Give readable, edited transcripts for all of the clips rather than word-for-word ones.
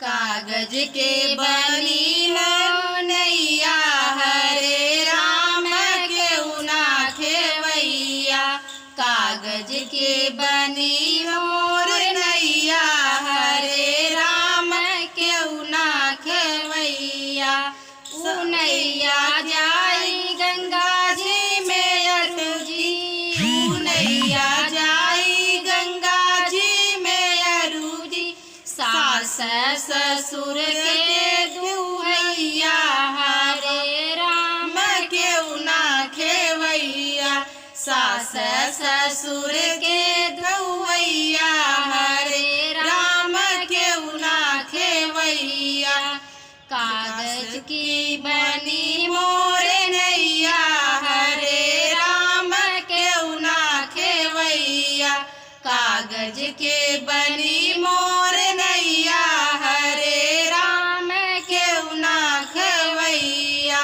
कागज के बनी हो नैया हरे राम केहू ना खेवैया। कागज के बनी मोर नैया हरे राम केहू ना खेवैया। ऊ नैया जाई गंगा जी में अरुजी, ऊ नैया जाई गंगा जी में अरुजी। सास ससुर के दुहैया हरे राम केहू ना खेवैया। सास ससुर के दुहैया हरे राम केहू ना खेवैया। कागज की बनी मोर नैया हरे राम केहू ना खेवैया। कागज के बनी मोर नैया हरे राम केहू ना खेवैया।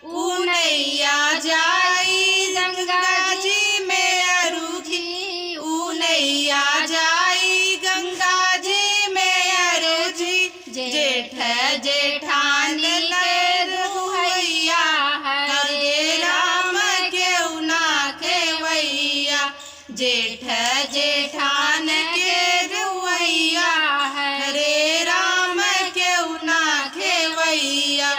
ऊ नैया जाई गंगा जी में अरुजी, ऊ नैया जाई गंगा जी में अरुजी। जेठ जेठानी के दुहैया हरे राम केहू ना खेवैया। जेठ जेठान के दुहैया हरे राम केहू ना खेवैया।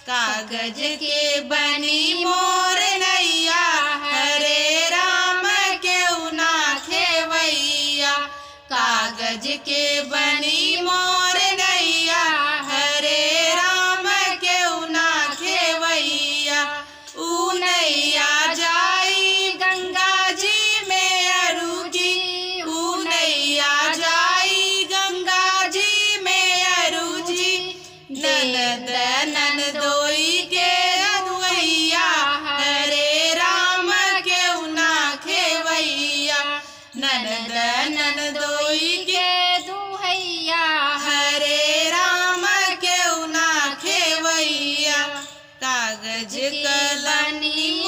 कागज के बनी मोर नैया हरे राम केहू ना खेवैया। कागज के बनी मोर नैया हरे राम केहू ना खेवैया। ऊ नैया जाई गंगा जी में अरुजी, ऊ नैया जाई गंगा जी में अरुजी। ननद ननदोई के दुहैया हरे राम केहू ना खेवैया। ननद ननदोई के दुहैया हरे राम केहू ना खेवैया। कागज के बनी